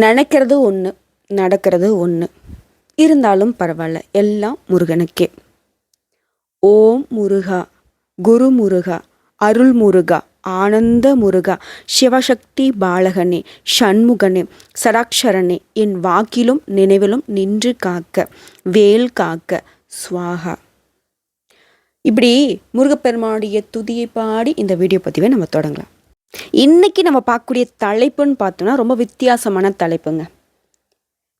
நினைக்கிறது ஒன்று, நடக்கிறது ஒன்று. இருந்தாலும் பரவாயில்ல, எல்லாம் முருகனுக்கே. ஓம் முருகா, குரு முருகா, அருள் முருகா, ஆனந்த முருகா, சிவசக்தி பாலகனே, சண்முகனே, சடாக்ஷரனே, என் வாக்கிலும் நினைவிலும் நின்று காக்க, வேல் காக்க, ஸ்வாகா. இப்படி முருகப்பெருமானுடைய துதியை பாடி இந்த வீடியோ பதிவை நம்ம தொடங்கலாம். இன்னைக்கு நம்ம பார்க்கக்கூடிய தலைப்புன்னு பார்த்தோம்னா ரொம்ப வித்தியாசமான தலைப்புங்க.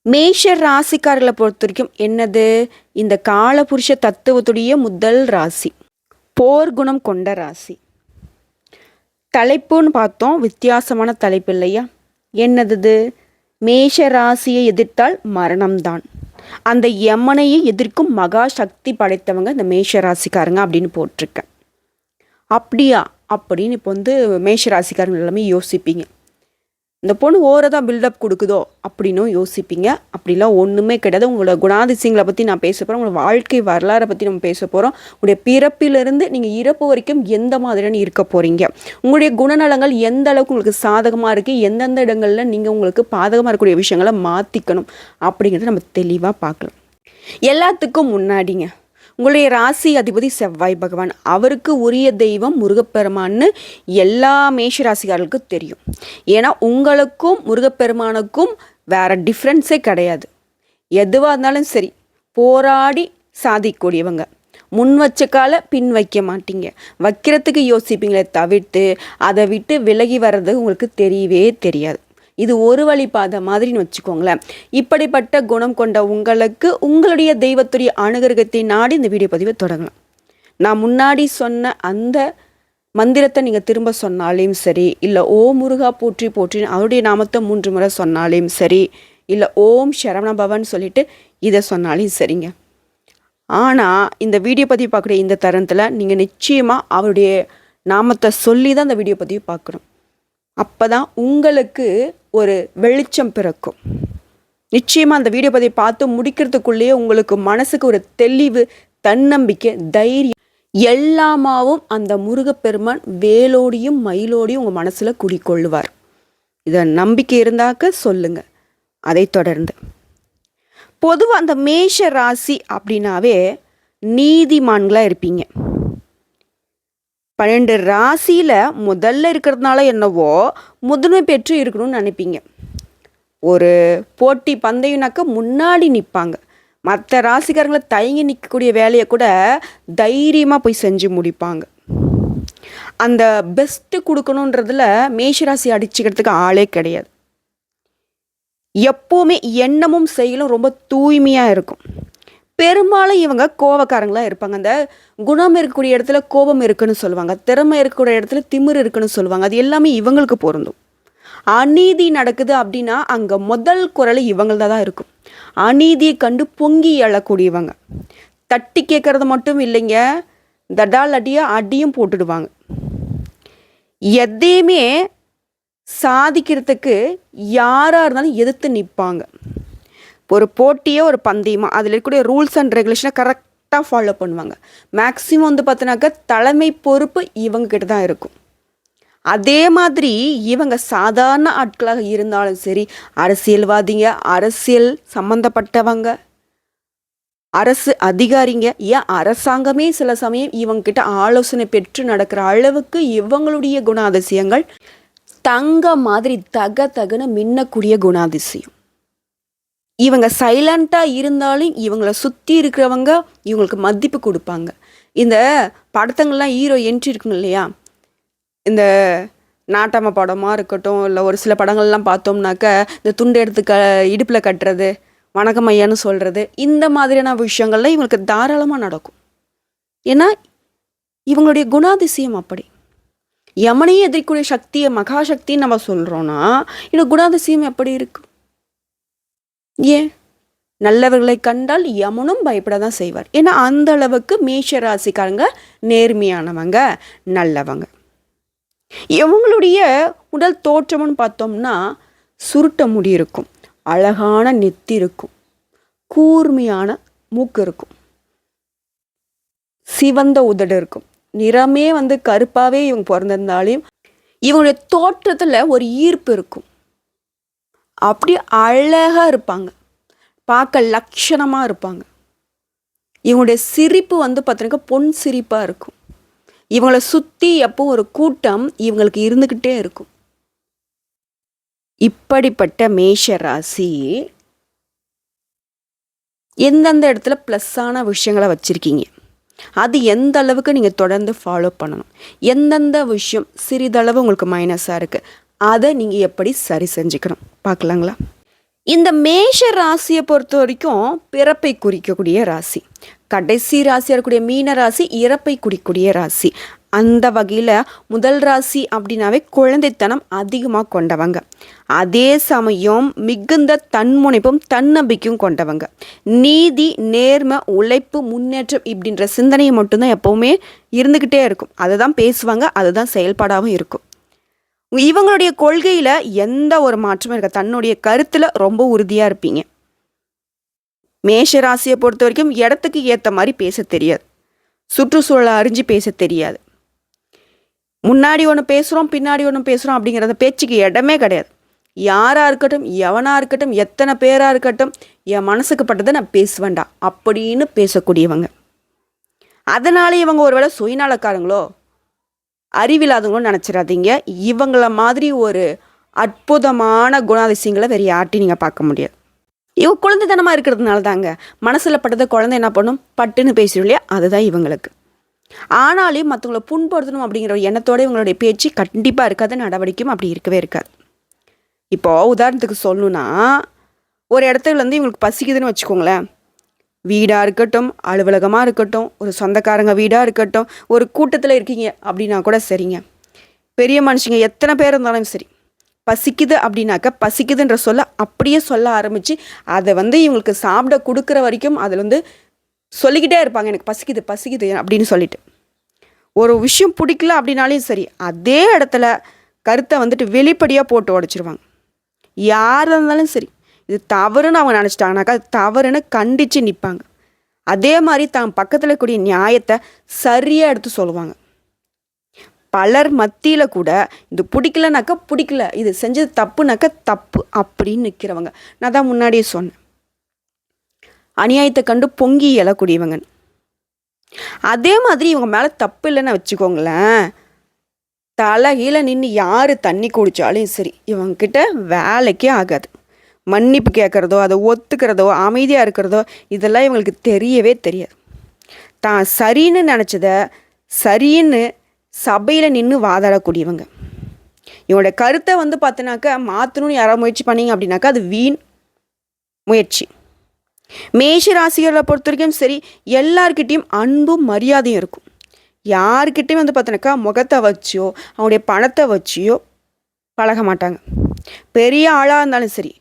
மேஷ ராசிக்காரர்களை பொறுத்த வரைக்கும் என்னது, இந்த காலபுருஷ தத்துவத்துடைய முதல் ராசி, போர்க்குணம் கொண்ட ராசி. தலைப்புன்னு பார்த்தோம், வித்தியாசமான தலைப்பு இல்லையா? என்னது, மேஷ ராசியை எதிர்த்தால் மரணம்தான். அந்த யமனையை எதிர்க்கும் மகா சக்தி படைத்தவங்க இந்த மேஷ ராசிக்காரங்க அப்படின்னு போட்டிருக்கேன். அப்படியா அப்படின்னு இப்போ மேஷ ராசிக்காரங்க எல்லாமே யோசிப்பீங்க. இந்த பொண்ணு ஓரதான் பில்டப் கொடுக்குதோ அப்படின்னும் யோசிப்பீங்க. அப்படிலாம் ஒன்றுமே கிடையாது. உங்களோட குணாதிசயங்களை பற்றி நான் பேச போகிறேன். உங்களோட வாழ்க்கை வரலாறை பற்றி நம்ம பேச போகிறோம். உங்களுடைய பிறப்பிலிருந்து நீங்கள் இறப்பு வரைக்கும் எந்த மாதிரியான இருக்க போகிறீங்க, உங்களுடைய குணநலங்கள் எந்த அளவுக்கு உங்களுக்கு சாதகமாக இருக்குது, எந்தெந்த இடங்களில் நீங்கள் உங்களுக்கு பாதகமாக இருக்கக்கூடிய விஷயங்களை மாற்றிக்கணும் அப்படிங்கிறத நம்ம தெளிவாக பார்க்கலாம். எல்லாத்துக்கும் முன்னாடிங்க, உங்களுடைய ராசி அதிபதி செவ்வாய் பகவான், அவருக்கு உரிய தெய்வம் முருகப்பெருமான்னு எல்லா மேஷ ராசிக்காரர்களுக்கும் தெரியும். ஏன்னா உங்களுக்கும் முருகப்பெருமானுக்கும் வேற டிஃப்ரென்ஸே கிடையாது. எதுவாக இருந்தாலும் சரி, போராடி சாதிக்கக்கூடியவங்க. முன் வச்ச கால பின் வைக்க மாட்டீங்க. வைக்கிறதுக்கு யோசிப்பீங்களே தவிர்த்து அதை விட்டு விலகி வர்றது உங்களுக்கு தெரியவே தெரியாது. இது ஒரு வழி பாதை மாதிரின்னு வச்சுக்கோங்களேன். இப்படிப்பட்ட குணம் கொண்ட உங்களுக்கு உங்களுடைய தெய்வத்துடைய அனுகிரகத்தை நாடி இந்த வீடியோ பதிவை தொடங்கலாம். நான் முன்னாடி சொன்ன அந்த மந்திரத்தை நீங்கள் திரும்ப சொன்னாலையும் சரி, இல்லை ஓம் முருகா போற்றி போற்றின்னு அவருடைய நாமத்தை 3 முறை சொன்னாலையும் சரி, இல்லை ஓம் சரவணபவன் சொல்லிட்டு இதை சொன்னாலையும் சரிங்க. ஆனால் இந்த வீடியோ பதிவு பார்க்குற இந்த தருணத்தில் நீங்கள் நிச்சயமாக அவருடைய நாமத்தை சொல்லி தான் இந்த வீடியோ பதிவு பார்க்கணும். அப்போ தான் உங்களுக்கு ஒரு வெளிச்சம் பிறக்கும். நிச்சயமாக அந்த வீடியோ பதிவை பார்த்து முடிக்கிறதுக்குள்ளேயே உங்களுக்கு மனசுக்கு ஒரு தெளிவு, தன்னம்பிக்கை, தைரியம் எல்லாமாவும் அந்த முருகப்பெருமான் வேலோடியும் மயிலோடியும் உங்கள் மனசில் குடிக்கொள்ளுவார். இதை நம்பிக்கை இருந்தாக்க சொல்லுங்க. அதை தொடர்ந்து பொதுவாக அந்த மேஷ ராசி அப்படின்னாவே நீதிமான்களாக இருப்பீங்க. 12 ராசியில் முதல்ல இருக்கிறதுனால என்னவோ முதன்மை பெற்று இருக்கணும்னு நினைப்பீங்க. ஒரு போட்டி பந்தயம்னாக்க முன்னாடி நிற்பாங்க. மற்ற ராசிக்காரங்களை தயங்கி நிற்கக்கூடிய வேலையை கூட தைரியமாக போய் செஞ்சு முடிப்பாங்க. அந்த பெஸ்ட்டு கொடுக்கணுன்றதுல மேஷராசி அடிச்சுக்கிறதுக்கு ஆளே கிடையாது. எப்போவுமே எண்ணமும் செயலும் ரொம்ப தூய்மையாக இருக்கும். பெரும்பாலும் இவங்க கோபக்காரங்களாக இருப்பாங்க. அந்த குணம் இருக்கக்கூடிய இடத்துல கோபம் இருக்குன்னு சொல்லுவாங்க, திறமை இருக்கக்கூடிய இடத்துல திமிர் இருக்குன்னு சொல்லுவாங்க. அது எல்லாமே இவங்களுக்கு பொருந்தும். அநீதி நடக்குது அப்படின்னா அங்கே முதல் குரல் இவங்கள்தான் தான் இருக்கும். அநீதியை கண்டு பொங்கி எழக்கூடியவங்க. தட்டி கேட்கறது மட்டும் இல்லைங்க, தடால் அடியும் போட்டுடுவாங்க. எதையுமே சாதிக்கிறதுக்கு யாராக இருந்தாலும் எதிர்த்து நிற்பாங்க. ஒரு போட்டியோ ஒரு பந்தயமோ அதில் இருக்கக்கூடிய ரூல்ஸ் அண்ட் ரெகுலேஷனை கரெக்டாக ஃபாலோ பண்ணுவாங்க. மேக்ஸிமம் பார்த்தோன்னாக்க தலைமை பொறுப்பு இவங்ககிட்ட தான் இருக்கும். அதே மாதிரி இவங்க சாதாரண ஆட்களாக இருந்தாலும் சரி, அரசியல்வாதிங்க, அரசியல் சம்மந்தப்பட்டவங்க, அரசு அதிகாரிங்க, ஏன் அரசாங்கமே சில சமயம் இவங்ககிட்ட ஆலோசனை பெற்று நடக்கிற அளவுக்கு இவங்களுடைய குணாதிசயங்கள் தங்க மாதிரி தகன்னு மின்னக்கூடிய குணாதிசயம். இவங்க சைலண்ட்டாக இருந்தாலும் இவங்கள சுற்றி இருக்கிறவங்க இவங்களுக்கு மதிப்பு கொடுப்பாங்க. இந்த படத்தங்கள்லாம் ஹீரோ என்ட்ரி இருக்குங்க இல்லையா, இந்த நாட்டாம படமாக இருக்கட்டும், இல்லை ஒரு சில படங்கள்லாம் பார்த்தோம்னாக்க இந்த துண்டு எடுத்து இடுப்பில் கட்டுறது, வணக்கம் ஐயான்னு சொல்கிறது, இந்த மாதிரியான விஷயங்கள்லாம் இவங்களுக்கு தாராளமாக நடக்கும். ஏன்னா இவங்களுடைய குணாதிசயம் அப்படி. யமனையே எதிர்க்கூடிய சக்தியை மகாசக்தின்னு நம்ம சொல்கிறோன்னா இந்த குணாதிசயம் எப்படி இருக்கும்? ஏன், நல்லவர்களை கண்டால் யமனும் பயப்பட தான் செய்வார். ஏன்னா அந்த அளவுக்கு மேஷ ராசிக்காரங்க நேர்மையானவங்க, நல்லவங்க. இவங்களுடைய உடல் தோற்றம்னு பார்த்தோம்னா சுருட்ட முடி இருக்கும், அழகான நெத்தி இருக்கும், கூர்மையான மூக்கு இருக்கும், சிவந்த உதடு இருக்கும். நிறமே கருப்பாகவே இவங்க பிறந்திருந்தாலையும் இவங்களுடைய தோற்றத்தில் ஒரு ஈர்ப்பு இருக்கும். அப்படி அழகாக இருப்பாங்க, பார்க்க லட்சணமாக இருப்பாங்க. இவங்களுடைய சிரிப்பு வந்து பார்த்தீங்கன்னா பொன் சிரிப்பாக இருக்கும். இவங்களை சுற்றி எப்போ ஒரு கூட்டம் இவங்களுக்கு இருந்துக்கிட்டே இருக்கும். இப்படிப்பட்ட மேஷ ராசி எந்தெந்த இடத்துல ப்ளஸ்ஸான விஷயங்களை வச்சுருக்கீங்க, அது எந்த அளவுக்கு நீங்கள் தொடர்ந்து ஃபாலோ பண்ணணும், எந்தெந்த விஷயம் சிறிதளவு உங்களுக்கு மைனஸாக இருக்குது, அதை நீங்கள் எப்படி சரி செஞ்சுக்கணும் பார்க்கலாங்களா? இந்த மேஷ ராசியை பொறுத்த வரைக்கும் பிறப்பை குறிக்கக்கூடிய ராசி. கடைசி ராசியாக இருக்கக்கூடிய மீன ராசி இறப்பை குறிக்கக்கூடிய ராசி. அந்த வகையில் முதல் ராசி அப்படின்னாவே குழந்தைத்தனம் அதிகமாக கொண்டவங்க. அதே சமயம் மிகுந்த தன்முனைப்பும் தன்னம்பிக்கையும் கொண்டவங்க. நீதி, நேர்மை, உழைப்பு, முன்னேற்றம் இப்படின்ற சிந்தனையை மட்டும்தான் எப்போவுமே இருந்துக்கிட்டே இருக்கும். அதை தான் பேசுவாங்க, அதுதான் செயல்பாடாகவும் இருக்கும். இவங்களுடைய கொள்கையில் எந்த ஒரு மாற்றமும் இருக்க, தன்னுடைய கருத்தில் ரொம்ப உறுதியாக இருப்பீங்க. மேஷ ராசியை பொறுத்த வரைக்கும் இடத்துக்கு ஏற்ற மாதிரி பேச தெரியாது, சுற்றுச்சூழலை அறிஞ்சு பேச தெரியாது. முன்னாடி ஒன்று பேசுகிறோம், பின்னாடி ஒன்று பேசுகிறோம் அப்படிங்கிறத பேச்சுக்கு இடமே கிடையாது. யாராக இருக்கட்டும், எவனாக இருக்கட்டும், எத்தனை பேராக இருக்கட்டும், என் மனசுக்கு பட்டதை நான் பேசுவேண்டா அப்படின்னு பேசக்கூடியவங்க. அதனால இவங்க ஒருவேளை சுயநலக்காரங்களோ அறிவில்லாதவங்களோ நினச்சிடாதீங்க. இவங்கள மாதிரி ஒரு அற்புதமான குணாதிசயங்களை வேறு யார்ட்டையும் நீங்கள் பார்க்க முடியாது. இவங்க குழந்தைத்தனமாக இருக்கிறதுனால தாங்க மனசில் பட்டதை குழந்தை என்ன பண்ணும், பட்டுன்னு பேசிடும் இல்லையா, அதுதான் இவங்களுக்கு. ஆனாலும் மற்றவங்களை புண்படுத்தணும் அப்படிங்கிற எண்ணத்தோடு இவங்களுடைய பேச்சு கண்டிப்பாக இருக்காது, நடவடிக்கையும் அப்படி இருக்கவே இருக்காது. இப்போது உதாரணத்துக்கு சொல்லணுன்னா, ஒரு இடத்துலேருந்து இவங்களுக்கு பசிக்குதுன்னு வச்சுக்கோங்களேன். வீடாக இருக்கட்டும், அலுவலகமாக இருக்கட்டும், ஒரு சொந்தக்காரங்க வீடாக இருக்கட்டும், ஒரு கூட்டத்தில் இருக்கீங்க அப்படின்னா கூட சரிங்க, பெரிய மனுஷங்க எத்தனை பேர் இருந்தாலும் சரி, பசிக்குது அப்படின்னாக்கா பசிக்குதுன்ற சொல்ல அப்படியே சொல்ல ஆரம்பித்து அதை வந்து இவங்களுக்கு சாப்பிட கொடுக்குற வரைக்கும் அதில் வந்து சொல்லிக்கிட்டே இருப்பாங்க, எனக்கு பசிக்குது பசிக்குது அப்படின்னு சொல்லிட்டு. ஒரு விஷயம் பிடிக்கல அப்படின்னாலையும் சரி, அதே இடத்துல கருத்தை வந்துட்டு வெளிப்படையாக போட்டு உடைச்சிருவாங்க. யாராக இருந்தாலும் சரி, இது தவறுன்னு அவங்க நினச்சிட்டாங்கனாக்கா அது தவறுன்னு கண்டித்து நிற்பாங்க. அதே மாதிரி தான் பக்கத்தில் கூடிய நியாயத்தை சரியாக எடுத்து சொல்லுவாங்க. பலர் மத்தியில் கூட இது பிடிக்கலனாக்கா பிடிக்கல, இது செஞ்சது தப்புனாக்கா தப்பு அப்படின்னு நிற்கிறவங்க. நான் தான் முன்னாடியே சொன்னேன், அநியாயத்தை கண்டு பொங்கி எழக்கூடியவங்க. அதே மாதிரி இவங்க மேலே தப்பு இல்லைன்னு வச்சுக்கோங்களேன், தலைகீழ நின்று யார் தண்ணி குடித்தாலும் சரி இவங்கக்கிட்ட வேலைக்கே ஆகாது. மன்னிப்பு கேட்குறதோ, அதை ஒத்துக்கிறதோ, அமைதியாக இருக்கிறதோ இதெல்லாம் இவங்களுக்கு தெரியவே தெரியாது. தான் சரின்னு நினச்சத சரின்னு சபையில் நின்று வாதாடக்கூடியவங்க. இவங்களோட கருத்தை வந்து பார்த்தினாக்கா மாற்றணும்னு யாராவது முயற்சி பண்ணிங்க அப்படின்னாக்கா அது வீண் முயற்சி. மேஷ ராசிகளை பொறுத்த வரைக்கும் சரி, எல்லார்கிட்டையும் அன்பும் மரியாதையும் இருக்கும். யார்கிட்டையும் வந்து பார்த்தினாக்கா முகத்தை வச்சியோ அவங்களுடைய பணத்தை வச்சியோ பழக மாட்டாங்க. பெரிய ஆளாக இருந்தாலும் சரி,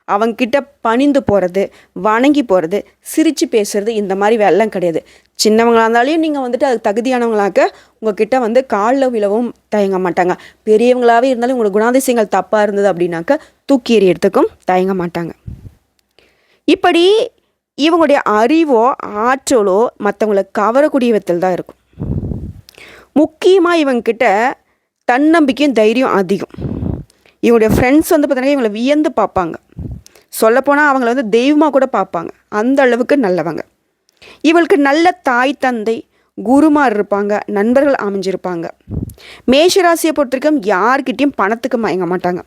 அவங்கக்கிட்ட பணிந்து போகிறது, வணங்கி போகிறது, சிரித்து பேசுகிறது, இந்த மாதிரி வேலைலாம் கிடையாது. சின்னவங்களாக இருந்தாலையும் நீங்கள் வந்துட்டு அது தகுதியானவங்களாக்க உங்ககிட்ட வந்து காலில் விழவும் தயங்க மாட்டாங்க. பெரியவங்களாகவே இருந்தாலும் உங்களோட குணாதிசயங்கள் தப்பாக இருந்தது அப்படின்னாக்க தூக்கி எறியறதுக்கும் தயங்க மாட்டாங்க. இப்படி இவங்களுடைய அறிவோ ஆற்றலோ மற்றவங்களை கவரக்கூடிய விதத்தில் தான் இருக்கும். முக்கியமாக இவங்கக்கிட்ட தன்னம்பிக்கையும் தைரியம் அதிகம். இவங்களுடைய ஃப்ரெண்ட்ஸ் வந்து பார்த்தீங்கன்னா இவங்களை வியந்து பார்ப்பாங்க. சொல்லப்போனால் அவங்கள வந்து தெய்வமாக கூட பார்ப்பாங்க, அந்த அளவுக்கு நல்லவங்க. இவளுக்கு நல்ல தாய் தந்தை குருமார் இருப்பாங்க, நண்பர்கள் அமைஞ்சிருப்பாங்க. மேஷராசியை பொறுத்த வரைக்கும் யார்கிட்டையும் பணத்துக்கு மயங்க மாட்டாங்க.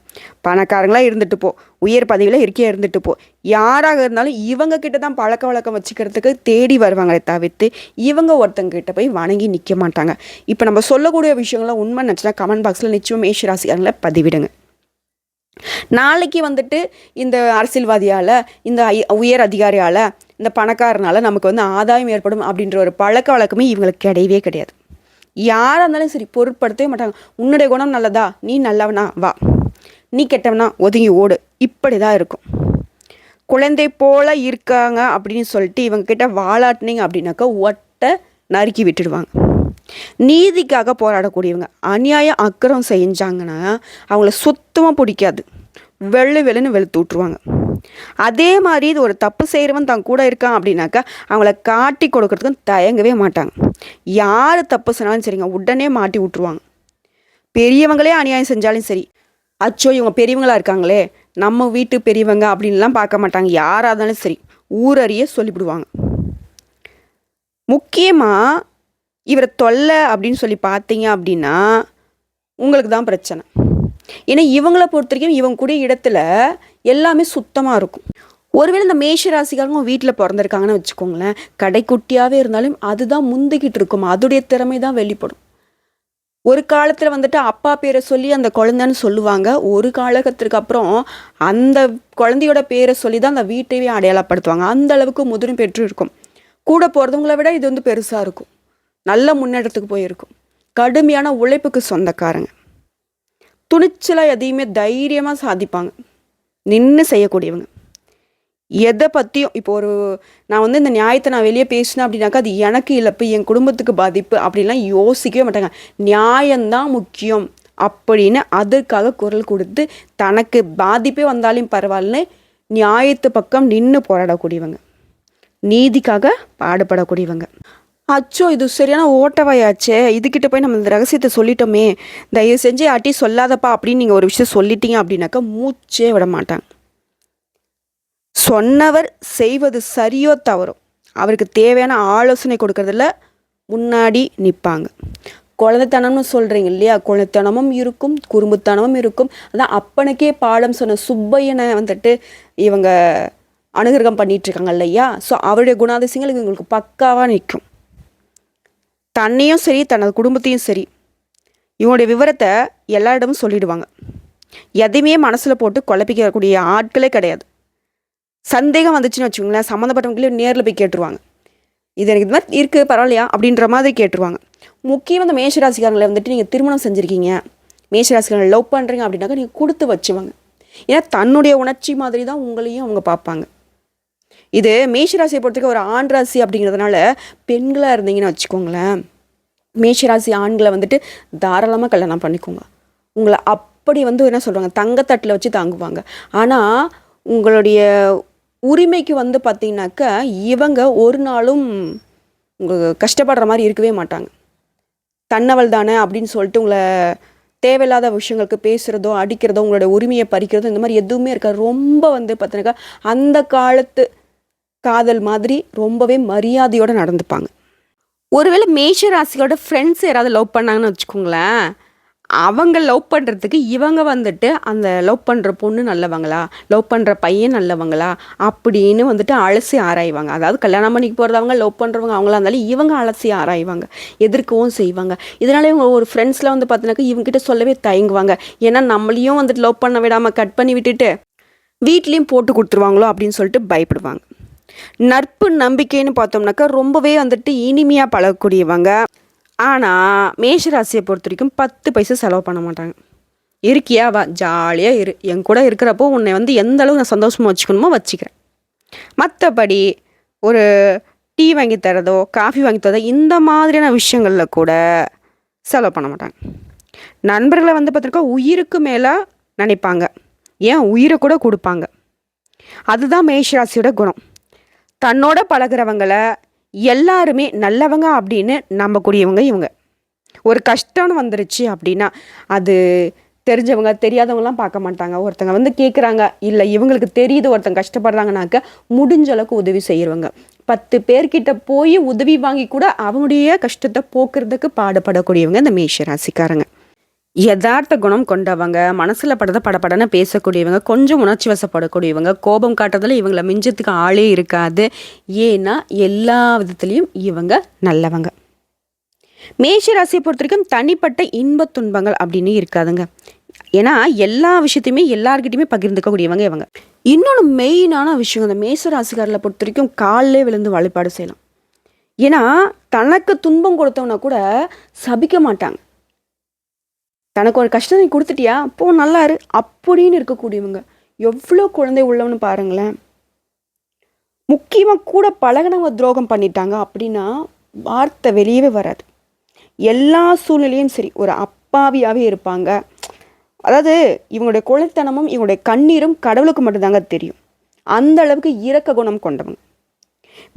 பணக்காரங்களாக இருந்துட்டு போ, உயர் பதவியில் இருக்கையாக இருந்துட்டு போ, யாராக இருந்தாலும் இவங்க கிட்ட தான் பழக்க வழக்கம் வச்சுக்கிறதுக்கு தேடி வருவாங்களே தவிர்த்து இவங்க ஒருத்தங்கிட்ட போய் வணங்கி நிற்க மாட்டாங்க. இப்போ நம்ம சொல்லக்கூடிய விஷயங்கள்லாம் உண்மை நினச்சினா கமெண்ட் பாக்ஸில் நிச்சயம் மேஷராசிகளை பதிவிடுங்க. நாளைக்கு வந்துட்டு இந்த அரசியல்வாதியால், இந்த உயர் அதிகாரியால், இந்த பணக்காரனால் நமக்கு வந்து ஆதாயம் ஏற்படும் அப்படின்ற ஒரு பழக்க வழக்கமே இவங்களுக்கு கிடையவே கிடையாது. யாராக இருந்தாலும் சரி பொருட்படுத்தவே மாட்டாங்க. உன்னுடைய குணம் நல்லதா, நீ நல்லவனா வா, நீ கெட்டவனா ஒதுங்கி ஓடு, இப்படி தான் இருக்கும். குழந்தை போல் இருக்காங்க அப்படின்னு சொல்லிட்டு இவங்கக்கிட்ட வாலாட்டினீங்க அப்படின்னாக்கா ஒட்டை நறுக்கி விட்டுடுவாங்க. நீதிக்காக போராடக்கூடியவங்க. அநியாயம் அக்கிரம் செஞ்சாங்கன்னா அவங்கள சுத்தமாக பிடிக்காது, வெள்ளுன்னு வெளுத்து விட்ருவாங்க. அதே மாதிரி இது ஒரு தப்பு செய்கிறவன் தான் கூட இருக்கான் அப்படின்னாக்கா அவங்கள காட்டி கொடுக்கறதுக்கும் தயங்கவே மாட்டாங்க. யார் தப்பு சொன்னாலும் சரிங்க உடனே மாட்டி விட்ருவாங்க. பெரியவங்களே அநியாயம் செஞ்சாலும் சரி, அச்சோ இவங்க பெரியவங்களாக இருக்காங்களே நம்ம வீட்டு பெரியவங்க அப்படின்லாம் பார்க்க மாட்டாங்க. யாராக இருந்தாலும் சரி ஊரறிய சொல்லிவிடுவாங்க. முக்கியமாக இவரை தொல்லை அப்படின்னு சொல்லி பார்த்தீங்க அப்படின்னா உங்களுக்கு தான் பிரச்சனை. ஏன்னா இவங்களை பொறுத்த வரைக்கும் இவங்க கூடிய இடத்துல எல்லாமே சுத்தமாக இருக்கும். ஒருவேளை இந்த மேஷ ராசிக்காரங்க வீட்டில் பிறந்திருக்காங்கன்னு வச்சுக்கோங்களேன், கடைக்குட்டியாகவே இருந்தாலும் அதுதான் முந்திக்கிட்டு இருக்கும், அதோடைய திறமை தான் வெளிப்படும். ஒரு காலத்தில் வந்துட்டு அப்பா பேரை சொல்லி அந்த குழந்தைன்னு சொல்லுவாங்க. ஒரு காலகட்டத்திற்கு அப்புறம் அந்த குழந்தையோட பேரை சொல்லி தான் அந்த வீட்டையே அடையாளப்படுத்துவாங்க. அந்த அளவுக்கு முதிரும் பெற்று இருக்கும். கூட போகிறவங்கள விட இது வந்து பெருசாக இருக்கும், நல்ல முன்னேற்றத்துக்கு போயிருக்கும். கடுமையான உழைப்புக்கு சொந்தக்காரங்க, துணிச்சலாக எதையுமே தைரியமாக சாதிப்பாங்க, நின்று செய்யக்கூடியவங்க. எதை பற்றியும் இப்போ நான் வந்து இந்த நியாயத்தை நான் வெளியே பேசினேன் அப்படின்னாக்கா அது எனக்கு இழப்பு, என் குடும்பத்துக்கு பாதிப்பு அப்படின்லாம் யோசிக்கவே மாட்டாங்க. நியாயம்தான் முக்கியம் அப்படின்னு அதற்காக குரல் கொடுத்து தனக்கு பாதிப்பே வந்தாலும் பரவாயில்லன்னு நியாயத்து பக்கம் நின்று போராடக்கூடியவங்க, நீதிக்காக பாடுபடக்கூடியவங்க. அச்சோ இது சரியான ஓட்டவாயாச்சே, இதுக்கிட்ட போய் நம்ம இந்த ரகசியத்தை சொல்லிட்டோமே, தயவு செஞ்சு யார்ட்டி சொல்லாதப்பா அப்படின்னு நீங்கள் ஒரு விஷயம் சொல்லிட்டீங்க அப்படின்னாக்கா மூச்சே விட மாட்டாங்க. சொன்னவர் செய்வது சரியோ தவறோ அவருக்கு தேவையான ஆலோசனை கொடுக்கறதுல முன்னாடி நிற்பாங்க. குழந்தைத்தனம்னு சொல்கிறீங்க இல்லையா, குழந்தைத்தனமும் இருக்கும் குறும்புத்தனமும் இருக்கும். அதான் அப்பனுக்கே பாடம் சொன்ன சுப்பையனை வந்துட்டு இவங்க அனுகிரகம் பண்ணிகிட்ருக்காங்க இல்லையா. ஸோ அவருடைய குணாதிசயங்கள் இவங்களுக்கு பக்காவாக நிற்கும். தன்னையும் சரி தனது குடும்பத்தையும் சரி இவங்களுடைய விவரத்தை எல்லா இடமும் சொல்லிடுவாங்க. எதையுமே மனசில் போட்டு குழப்பிக்கக்கூடிய ஆட்களே கிடையாது. சந்தேகம் வந்துச்சுன்னு வச்சுக்கோங்களேன், சம்மந்தப்பட்டவங்களே நேரில் போய் கேட்டுருவாங்க. இது எனக்கு இது மாதிரி இருக்குது பரவாயில்லையா அப்படின்ற மாதிரி கேட்டுருவாங்க. முக்கியமாக இந்த மேஷராசிக்காரங்களை வந்துட்டு நீங்கள் திருமணம் செஞ்சுருக்கீங்க, மேஷராசிக்காரங்களை லவ் பண்ணுறீங்க அப்படின்னாக்கா நீங்கள் கொடுத்து வச்சுவாங்க. ஏன்னா தன்னுடைய உணர்ச்சி மாதிரி தான் உங்களையும் அவங்க பார்ப்பாங்க. இது மேஷராசியை பொறுத்தவரைக்கும் ஒரு ஆண் ராசி அப்படிங்கிறதுனால பெண்களாக இருந்தீங்கன்னு வச்சுக்கோங்களேன், மேஷராசி ஆண்களை வந்துட்டு தாராளமாக கல்யாணம் பண்ணிக்கோங்க. உங்களை அப்படி வந்து என்ன சொல்கிறாங்க, தங்கத்தட்டில் வச்சு தாங்குவாங்க. ஆனால் உங்களுடைய உரிமைக்கு வந்து பார்த்திங்கனாக்கா இவங்க ஒரு நாளும் உங்களுக்கு கஷ்டப்படுற மாதிரி இருக்கவே மாட்டாங்க. தன்னவள் தானே அப்படின்னு சொல்லிட்டு உங்களை தேவையில்லாத விஷயங்களுக்கு பேசுகிறதோ அடிக்கிறதோ உங்களோட உரிமையை பறிக்கிறதோ இந்த மாதிரி எதுவுமே இருக்காது. ரொம்ப வந்து பார்த்தினாக்கா அந்த காலத்து காதல் மாதிரி ரொம்பவே மரியாதையோடு நடந்துப்பாங்க. ஒருவேளை மேஷ ராசியோட ஃப்ரெண்ட்ஸ் யாராவது லவ் பண்ணாங்கன்னு வச்சுக்கோங்களேன், அவங்க லவ் பண்ணுறதுக்கு இவங்க வந்துட்டு அந்த லவ் பண்ணுற பொண்ணு நல்லவங்களா, லவ் பண்ணுற பையன் நல்லவங்களா அப்படின்னு வந்துட்டு அலசி ஆராய்வாங்க. அதாவது கல்யாணம் பண்ணிக்கு போகிறதவங்க லவ் பண்ணுறவங்க அவங்களா இருந்தாலும் இவங்க அலசி ஆராய்வாங்க, எதிர்க்கவும் செய்வாங்க. இதனால இவங்க ஒரு ஃப்ரெண்ட்ஸில் வந்து பார்த்தினாக்கா இவங்ககிட்ட சொல்லவே தயங்குவாங்க. ஏன்னா நம்மளையும் வந்துட்டு லவ் பண்ண விடாமல் கட் பண்ணி விட்டுட்டு வீட்லேயும் போட்டு கொடுத்துருவாங்களோ அப்படின்னு சொல்லிட்டு பயப்படுவாங்க. நட்பு நம்பிக்கைன்னு பார்த்தோம்னாக்கா ரொம்பவே வந்துட்டு இனிமையாக பழகக்கூடியவங்க. ஆனால் மேஷராசியை பொறுத்த வரைக்கும் 10 பைசா செலவு பண்ண மாட்டாங்க. இருக்கியா வா ஜாலியாக இரு, என் கூட இருக்கிறப்போ உன்னை வந்து எந்த அளவு நான் சந்தோஷமாக வச்சுக்கணுமோ வச்சுக்கிறேன். மற்றபடி ஒரு டீ வாங்கி தரதோ காஃபி வாங்கி தரதோ இந்த மாதிரியான விஷயங்களில் கூட செலவு பண்ண மாட்டாங்க. நண்பர்களை வந்து பார்த்திருக்கா உயிருக்கு மேலே நினைப்பாங்க, ஏன் உயிரை கூட கொடுப்பாங்க. அதுதான் மேஷராசியோட குணம். தன்னோட பழகிறவங்களை எல்லாருமே நல்லவங்க அப்படின்னு நம்பக்கூடியவங்க இவங்க. ஒரு கஷ்டம்னு வந்துருச்சு அப்படின்னா அது தெரிஞ்சவங்க தெரியாதவங்களாம் பார்க்க மாட்டாங்க. ஒருத்தங்க வந்து கேட்குறாங்க, இல்லை இவங்களுக்கு தெரியுது ஒருத்தங்க கஷ்டப்படுறாங்கனாக்க முடிஞ்ச அளவுக்கு உதவி செய்கிறவங்க. 10 பேர்கிட்ட போய் உதவி வாங்கி கூட அவங்களுடைய கஷ்டத்தை போக்குறதுக்கு பாடுபடக்கூடியவங்க இந்த மேஷராசிக்காரங்க. யதார்த்த குணம் கொண்டவங்க, மனசில் படுறத படப்படன்னு பேசக்கூடியவங்க, கொஞ்சம் உணர்ச்சி வசப்படக்கூடியவங்க, கோபம் காட்டுறதுல இவங்களை மிஞ்சத்துக்கு ஆளே இருக்காது. ஏன்னா எல்லா விதத்துலேயும் இவங்க நல்லவங்க. மேஷராசியை பொறுத்த வரைக்கும் தனிப்பட்ட இன்ப துன்பங்கள் அப்படின்னு இருக்காதுங்க. ஏன்னா எல்லா விஷயத்தையுமே எல்லார்கிட்டையுமே பகிர்ந்துக்கக்கூடியவங்க இவங்க. இன்னொன்று மெயினான விஷயம், இந்த மேஷராசிக்காரர்களை பொறுத்த வரைக்கும் காலிலே விழுந்து வழிபாடு செய்யலாம். ஏன்னா தனக்கு துன்பம் கொடுத்தவனா கூட சபிக்க மாட்டாங்க. தனக்கு ஒரு கஷ்டத்தை கொடுத்துட்டியா போ நல்லா இரு அப்படின்னு இருக்கக்கூடியவங்க. எவ்வளோ குழந்தை உள்ளவனு பாருங்களேன். முக்கியமாக கூட பழகினவங்க துரோகம் பண்ணிட்டாங்க அப்படின்னா வார்த்தை வெளியவே வராது. எல்லா சூழ்நிலையும் சரி ஒரு அப்பாவியாகவே இருப்பாங்க. அதாவது இவங்களுடைய குழந்தைத்தனமும் இவங்களுடைய கண்ணீரும் கடவுளுக்கு மட்டும்தாங்க தெரியும். அந்த அளவுக்கு இரக்க குணம் கொண்டவங்க.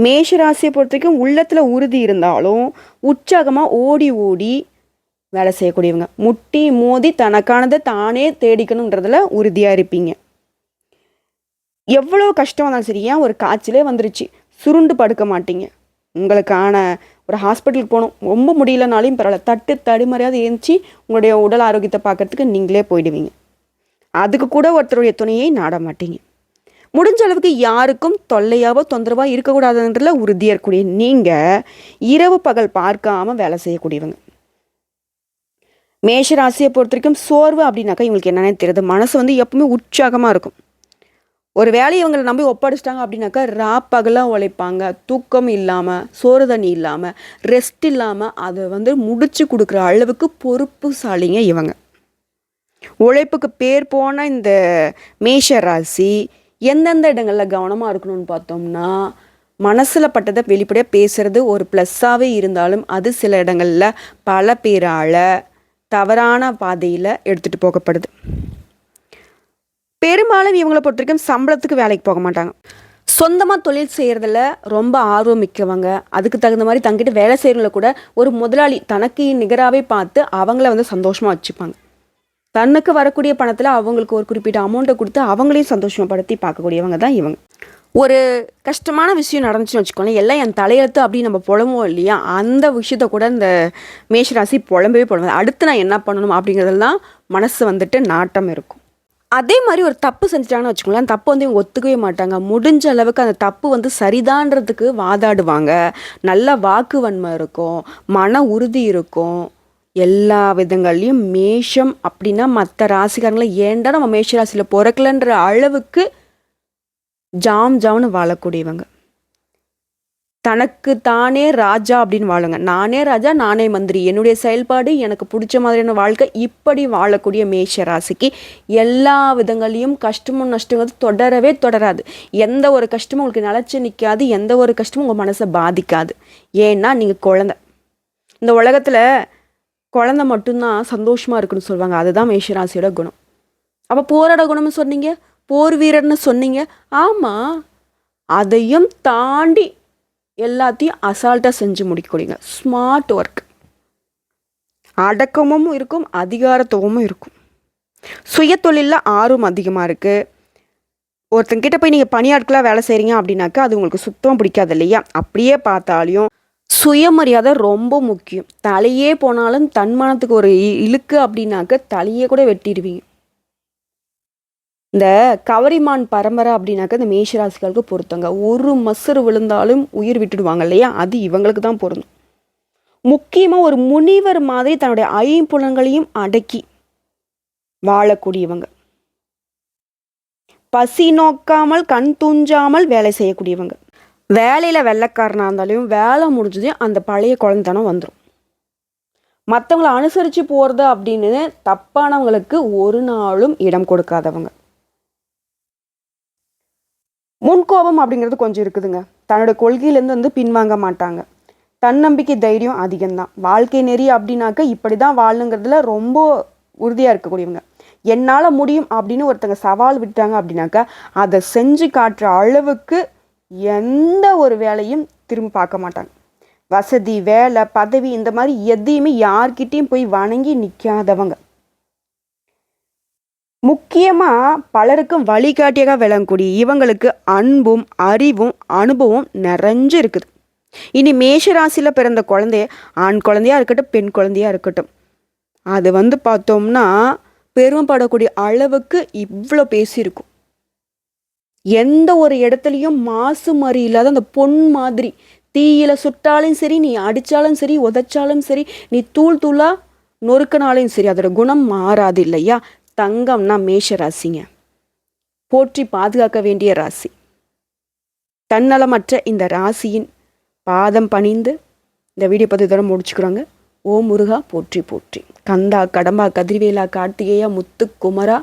மேஷராசியை பொறுத்த வரைக்கும் உள்ளத்தில் உறுதி இருந்தாலும் உற்சாகமாக ஓடி ஓடி வேலை செய்யக்கூடியவங்க. முட்டி மோதி தனக்கானதை தானே தேடிக்கணுன்றதுல உறுதியாக இருப்பீங்க. எவ்வளோ கஷ்டம் வந்தாலும் சரி, ஏன் ஒரு காய்ச்சலே வந்துருச்சு, சுருண்டு படுக்க மாட்டீங்க. உங்களுக்கான ஒரு ஹாஸ்பிட்டலுக்கு போகணும், ரொம்ப முடியலனாலையும் பரவாயில்ல, தட்டு தடுமாறியாவது ஏந்திச்சு உங்களுடைய உடல் ஆரோக்கியத்தை பார்க்கறதுக்கு நீங்களே போயிடுவீங்க. அதுக்கு கூட ஒருத்தருடைய துணையை நாட மாட்டீங்க. முடிஞ்ச அளவுக்கு யாருக்கும் தொல்லையாவோ தொந்தரவாக இருக்கக்கூடாதுன்றதுல உறுதியாக இருக்கக்கூடிய நீங்கள் இரவு பகல் பார்க்காம வேலை செய்யக்கூடியவங்க. மேஷ ராசியை பொறுத்த வரைக்கும் சோர்வு அப்படின்னாக்கா இவங்களுக்கு என்னென்னு தெரியுது, மனசு வந்து எப்பவுமே உற்சாகமாக இருக்கும். ஒரு வேலையை இவங்களை நம்பி ஒப்படைச்சிட்டாங்க அப்படின்னாக்கா பகலாக உழைப்பாங்க, தூக்கம் இல்லாமல், சோறு தண்ணி இல்லாமல், ரெஸ்ட் இல்லாமல் அதை வந்து முடிச்சு கொடுக்குற அளவுக்கு பொறுப்புசாலிங்க இவங்க. உழைப்புக்கு பேர் போன இந்த மேஷ ராசி எந்தெந்த இடங்களில் கவனமாக இருக்கணும்னு பார்த்தோம்னா, மனசில் பட்டதை வெளிப்படையாக பேசுகிறது ஒரு ப்ளஸ்ஸாகவே இருந்தாலும் அது சில இடங்களில் பல பேரால் தவறான பாதையில் எடுத்துகிட்டு போகப்படுது. பெரும்பாலும் இவங்களை பொறுத்த வரைக்கும் சம்பளத்துக்கு வேலைக்கு போக மாட்டாங்க. சொந்தமாக தொழில் செய்கிறதுல ரொம்ப ஆர்வம் மிக்கவங்க. அதுக்கு தகுந்த மாதிரி தங்கிட்டு வேலை செய்கிறவங்கள கூட ஒரு முதலாளி தனக்கு நிகராகவே பார்த்து அவங்கள வந்து சந்தோஷமாக வச்சுப்பாங்க. தன்னுக்கு வரக்கூடிய பணத்தில் அவங்களுக்கு ஒரு குறிப்பிட்ட அமௌண்ட்டை கொடுத்து அவங்களையும் சந்தோஷப்படுத்தி பார்க்கக்கூடியவங்க தான் இவங்க. ஒரு கஷ்டமான விஷயம் நடந்துச்சுன்னு வச்சுக்கோங்களேன், எல்லாம் என் தலையெழுத்து அப்படின்னு நம்ம புலம்புவோம் இல்லையா, அந்த விஷயத்த கூட இந்த மேஷராசி புலம்பவே புலம்புது. அடுத்து நான் என்ன பண்ணணும் அப்படிங்கிறதெல்லாம் மனசு வந்துட்டு நாட்டம் இருக்கும். அதே மாதிரி ஒரு தப்பு செஞ்சுட்டாங்கன்னு வச்சுக்கோங்களேன், அந்த தப்பு வந்து இவங்க ஒத்துக்கவே மாட்டாங்க. முடிஞ்ச அளவுக்கு அந்த தப்பு வந்து சரிதான்றதுக்கு வாதாடுவாங்க. நல்ல வாக்கு வன்மை இருக்கும், மன உறுதி இருக்கும். எல்லா விதங்கள்லையும் மேஷம் அப்படின்னா மற்ற ராசிக்காரங்களை ஏன்டா நம்ம மேஷ ராசியில் பிறக்கலன்ற அளவுக்கு ஜாம்னு வாழக்கூடியவங்க. தனக்கு தானே ராஜா அப்படின்னு வாழுங்க. நானே ராஜா, நானே மந்திரி, என்னுடைய செயல்பாடு எனக்கு பிடிச்ச மாதிரியான வாழ்க்கை, இப்படி வாழக்கூடிய மேஷ ராசிக்கு எல்லா விதங்களையும் கஷ்டமும் நஷ்டங்கிறது தொடரவே தொடராது. எந்த ஒரு கஷ்டமும் உங்களுக்கு நிலச்சி நிற்காது, எந்த ஒரு கஷ்டமும் உங்கள் மனசை பாதிக்காது. ஏன்னா நீங்கள் குழந்தை. இந்த உலகத்தில் குழந்தை மட்டும்தான் சந்தோஷமாக இருக்குன்னு சொல்லுவாங்க. அதுதான் மேஷராசியோட குணம். அப்போ போராட குணம்னு சொன்னீங்க, போர் வீரர்னு சொன்னீங்க. ஆமாம், அதையும் தாண்டி எல்லாத்தையும் அசால்ட்டாக செஞ்சு முடிக்கக்கூடியங்க. ஸ்மார்ட் ஒர்க், அடக்கமும் இருக்கும், அதிகாரத்துவமும் இருக்கும். சுய தொழிலில் ஆர்வம் அதிகமாக இருக்குது. ஒருத்தங்கிட்ட போய் நீங்கள் பணியாட்களாக வேலை செய்கிறீங்க அப்படின்னாக்கா அது உங்களுக்கு சுத்தமாக பிடிக்காது இல்லையா. அப்படியே பார்த்தாலையும் சுயமரியாதை ரொம்ப முக்கியம். தலையே போனாலும் தன்மானத்துக்கு ஒரு இழுக்கு அப்படின்னாக்க தலையே கூட வெட்டிடுவீங்க. இந்த கவரிமான் பரம்பரை அப்படின்னாக்க இந்த மேஷராசிகளுக்கு பொறுத்தங்க. ஒரு மசரு விழுந்தாலும் உயிர் விட்டுடுவாங்க இல்லையா, அது இவங்களுக்கு தான் பொருந்தும். முக்கியமாக ஒரு முனிவர் மாதிரி தன்னுடைய ஐம்புலன்களையும் அடக்கி வாழக்கூடியவங்க. பசி நோக்காமல் கண் தூஞ்சாமல் வேலை செய்யக்கூடியவங்க. வேலையில் வெள்ளைக்காரனாக இருந்தாலும் வேலை முடிஞ்சதையும் அந்த பழைய குழந்தைத்தனம் வந்துடும். மற்றவங்களை அனுசரித்து போகிறது அப்படின்னு தப்பானவங்களுக்கு ஒரு நாளும் இடம் கொடுக்காதவங்க. முன்கோபம் அப்படிங்கிறது கொஞ்சம் இருக்குதுங்க. தன்னோட கொள்கையிலேருந்து வந்து பின்வாங்க மாட்டாங்க. தன்னம்பிக்கை தைரியம் அதிகம்தான். வாழ்க்கை நெறி அப்படின்னாக்க இப்படி தான் வாழணுங்கிறதுல ரொம்ப உறுதியாக இருக்கக்கூடியவங்க. என்னால் முடியும் அப்படின்னு ஒருத்தங்க சவால் விட்டாங்க அப்படின்னாக்கா அதை செஞ்சு காட்டுற அளவுக்கு எந்த ஒரு வேலையும் திரும்ப பார்க்க மாட்டாங்க. வசதி, வேலை, பதவி இந்த மாதிரி எதையுமே யார்கிட்டையும் போய் வணங்கி நிற்காதவங்க. முக்கியமாக பலருக்கும் வழிகாட்டியாக விளங்கக்கூடிய இவங்களுக்கு அன்பும் அறிவும் அனுபவம் நிறைஞ்சு இருக்குது. இனி மேஷராசியில் பிறந்த குழந்தைய ஆண் குழந்தையா இருக்கட்டும், பெண் குழந்தையா இருக்கட்டும், அது வந்து பார்த்தோம்னா பெருமைப்படக்கூடிய அளவுக்கு இவ்வளோ பேசியிருக்கும். எந்த ஒரு இடத்துலையும் மாசு மறி இல்லாத அந்த பொன் மாதிரி, தீயில சுட்டாலும் சரி, நீ அடித்தாலும் சரி, உதைச்சாலும் சரி, நீ தூள் தூளாக நொறுக்கினாலும் சரி, அதோட குணம் மாறாது இல்லையா. தங்கம்னா மேஷ ராசிங்க, போற்றி பாதுகாக்க வேண்டிய ராசி. தன்னலமற்ற இந்த ராசியின் பாதம் பணிந்து இந்த வீடியோ பதிவு முடிச்சுக்கிறோங்க. ஓம் முருகா போற்றி போற்றி. கந்தா, கடம்பா, கதிர்வேலா, கார்த்திகேயா, முத்து குமரா,